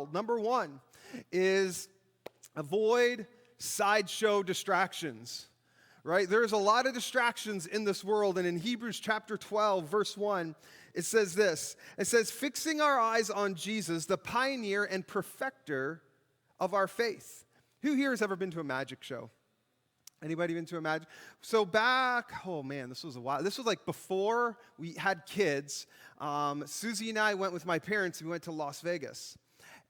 world. Number one is avoid sideshow distractions. Right? There's a lot of distractions in this world, and in Hebrews chapter 12, verse 1, it says this. It says, fixing our eyes on Jesus, the pioneer and perfecter of our faith. Who here has ever been to a magic show? Anybody been to a magic? So back, oh man, this was a while. This was like before we had kids. Susie and I went with my parents, and we went to Las Vegas.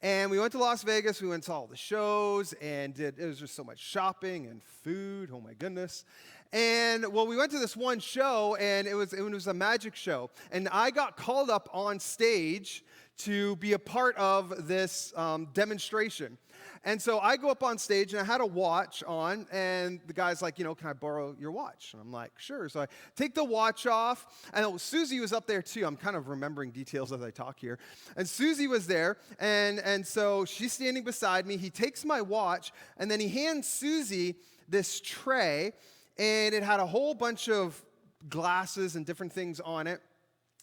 And we went to Las Vegas, we went to all the shows, and it was just so much shopping and food, oh my goodness. And, well, we went to this one show, and it was a magic show. And I got called up on stage to be a part of this demonstration. And so I go up on stage, and I had a watch on, and the guy's like, can I borrow your watch? And I'm like, sure. So I take the watch off, and Susie was up there too. I'm kind of remembering details as I talk here. And Susie was there, and so she's standing beside me. He takes my watch, and then he hands Susie this tray, and it had a whole bunch of glasses and different things on it.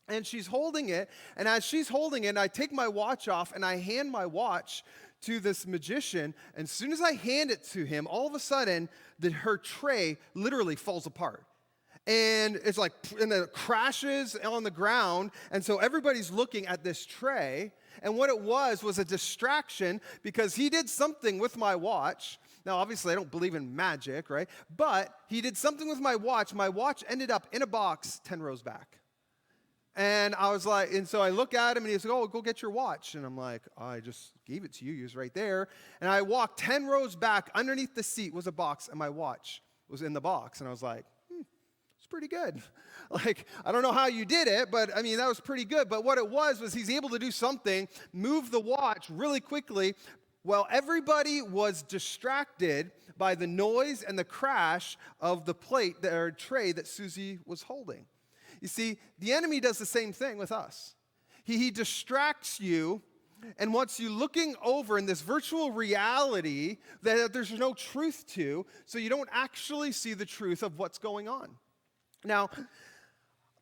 And she's holding it, and as she's holding it, I take my watch off, and I hand my watch to this magician, and as soon as I hand it to him, all of a sudden, her tray literally falls apart. And it's like, and it crashes on the ground, and so everybody's looking at this tray, and what it was a distraction because he did something with my watch. Now, obviously, I don't believe in magic, right? But he did something with my watch. My watch ended up in a box 10 rows back. And I was like, and so I look at him, and he's like, oh, go get your watch. And I'm like, I just gave it to you. He was right there. And I walked 10 rows back. Underneath the seat was a box, and my watch was in the box. And I was like, it's pretty good. Like, I don't know how you did it, but, I mean, that was pretty good. But what it was he's able to do something, move the watch really quickly, while everybody was distracted by the noise and the crash of the plate or tray that Susie was holding. You see, the enemy does the same thing with us. He distracts you and wants you looking over in this virtual reality that there's no truth to, so you don't actually see the truth of what's going on. Now,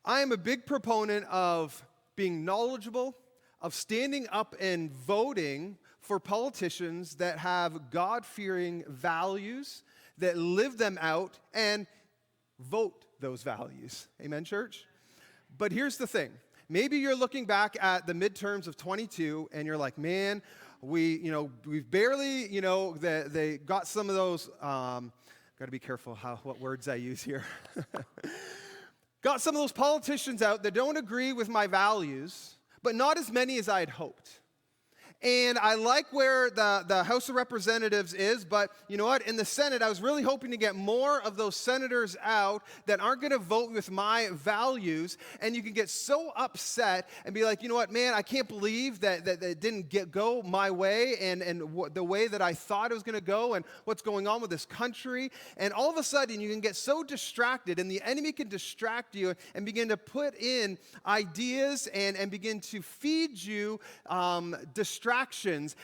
I am a big proponent of being knowledgeable, of standing up and voting for politicians that have God-fearing values, that live them out, and vote those values. Amen, church? But here's the thing. Maybe you're looking back at the midterms of 22, and you're like, man, we've barely, they got some of those, got to be careful what words I use here. Got some of those politicians out that don't agree with my values, but not as many as I had hoped. And I like where the House of Representatives is, but you know what? In the Senate, I was really hoping to get more of those senators out that aren't going to vote with my values. And you can get so upset and be like, you know what, man, I can't believe that it didn't go my way and the way that I thought it was going to go and what's going on with this country. And all of a sudden, you can get so distracted, and the enemy can distract you and begin to put in ideas and begin to feed you distractions,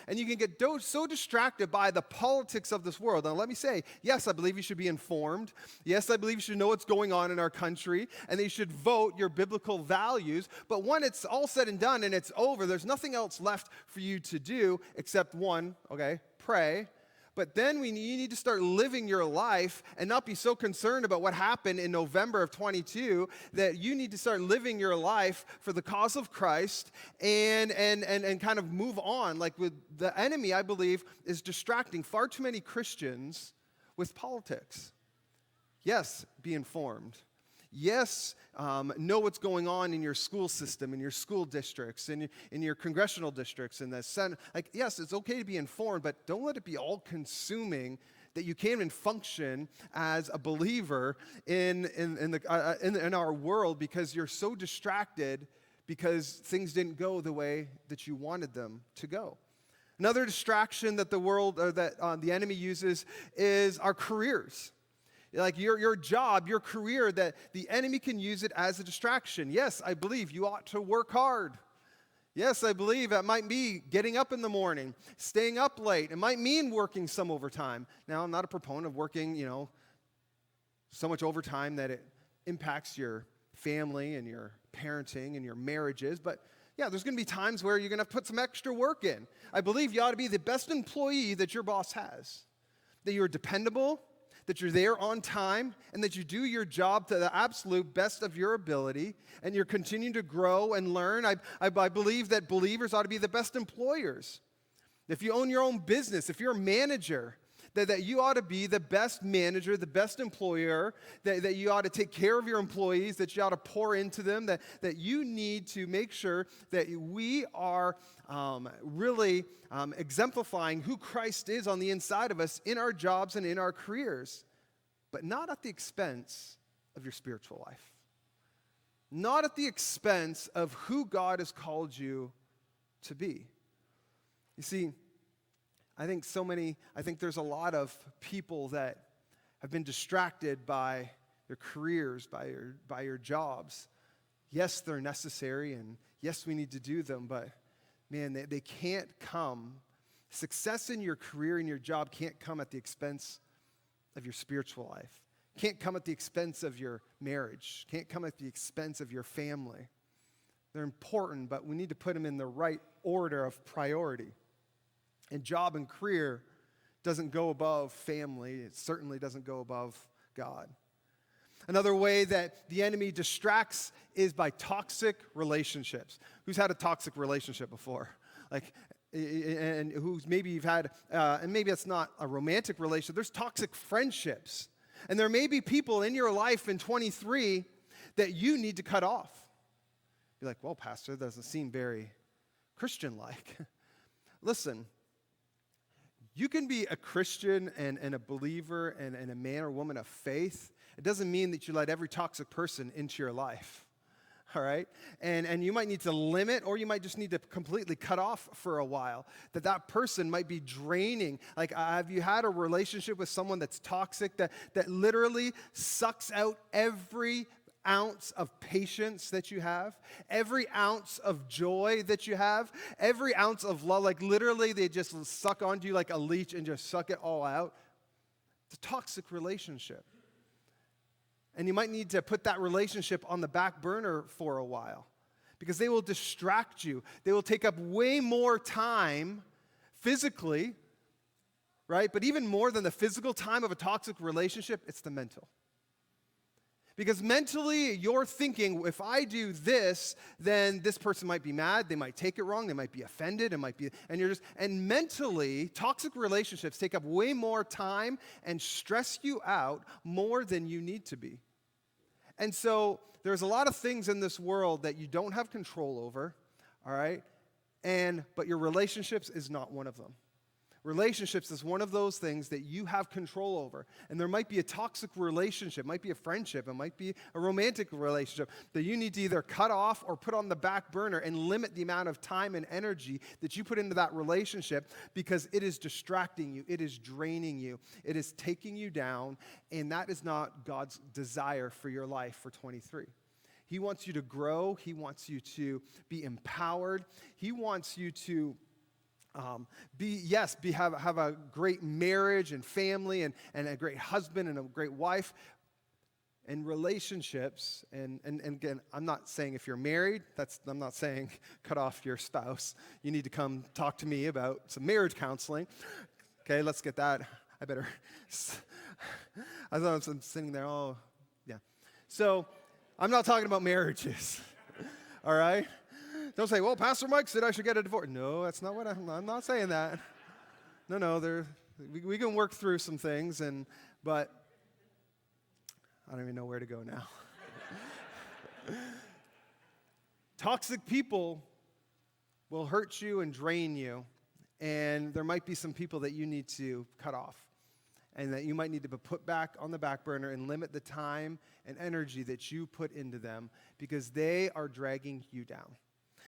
and you can get so distracted by the politics of this world. Now, let me say, yes, I believe you should be informed. Yes, I believe you should know what's going on in our country, and that you should vote your biblical values. But when it's all said and done and it's over, there's nothing else left for you to do except one, pray. But then you need to start living your life and not be so concerned about what happened in November of 22, that you need to start living your life for the cause of Christ and kind of move on. Like with the enemy, I believe, is distracting far too many Christians with politics. Yes, be informed. Yes, know what's going on in your school system, in your school districts, in your congressional districts, in the Senate. Like, yes, it's okay to be informed, but don't let it be all-consuming that you can't even function as a believer in our world because you're so distracted because things didn't go the way that you wanted them to go. Another distraction that the enemy uses is our careers. Like your job, your career, that the enemy can use it as a distraction. Yes, I believe you ought to work hard. Yes, I believe that might be getting up in the morning, staying up late. It might mean working some overtime. Now, I'm not a proponent of working, so much overtime that it impacts your family and your parenting and your marriages, but Yeah, there's going to be times where you're going to have to put some extra work in. I believe you ought to be the best employee that your boss has, that you're dependable, that you're there on time, and that you do your job to the absolute best of your ability, and you're continuing to grow and learn. I believe that believers ought to be the best employers. If you own your own business, if you're a manager, that you ought to be the best manager, the best employer, that you ought to take care of your employees, that you ought to pour into them, that you need to make sure that we are really exemplifying who Christ is on the inside of us in our jobs and in our careers, but not at the expense of your spiritual life. Not at the expense of who God has called you to be. You see, I think there's a lot of people that have been distracted by their careers, by your jobs. Yes, they're necessary, and yes, we need to do them, but man, they can't come. Success in your career and your job can't come at the expense of your spiritual life. Can't come at the expense of your marriage. Can't come at the expense of your family. They're important, but we need to put them in the right order of priority. And job and career doesn't go above family. It certainly doesn't go above God. Another way that the enemy distracts is by toxic relationships. Who's had a toxic relationship before? And who's maybe you've had, and maybe it's not a romantic relationship. There's toxic friendships. And there may be people in your life in 23 that you need to cut off. You're like, well, Pastor, that doesn't seem very Christian-like. Listen. You can be a Christian and a believer and a man or woman of faith. It doesn't mean that you let every toxic person into your life, all right? And you might need to limit, or you might just need to completely cut off for a while. That person might be draining. Like, have you had a relationship with someone that's toxic, that literally sucks out every ounce of patience that you have, every ounce of joy that you have, every ounce of love? Like literally they just suck onto you like a leech and just suck it all out? It's a toxic relationship. And you might need to put that relationship on the back burner for a while, because they will distract you. They will take up way more time physically, right? But even more than the physical time of a toxic relationship, it's the mental. Because mentally, you're thinking, if I do this, then this person might be mad, they might take it wrong, they might be offended, and mentally, toxic relationships take up way more time and stress you out more than you need to be. And so, there's a lot of things in this world that you don't have control over, all right? But your relationships is not one of them. Relationships is one of those things that you have control over. And there might be a toxic relationship, might be a friendship, it might be a romantic relationship that you need to either cut off or put on the back burner and limit the amount of time and energy that you put into that relationship, because it is distracting you, it is draining you, it is taking you down, and that is not God's desire for your life for 23. He wants you to grow, He wants you to be empowered, He wants you to have a great marriage and family and a great husband and a great wife and relationships. And again, I'm not saying if you're married, I'm not saying cut off your spouse. You need to come talk to me about some marriage counseling. Okay, let's get that. I thought I'm sitting there, oh, yeah. So I'm not talking about marriages, all right? Don't say, well, Pastor Mike said I should get a divorce. No, that's not what I'm not saying that. No, we can work through some things, but I don't even know where to go now. Toxic people will hurt you and drain you, and there might be some people that you need to cut off, and that you might need to put back on the back burner and limit the time and energy that you put into them, because they are dragging you down.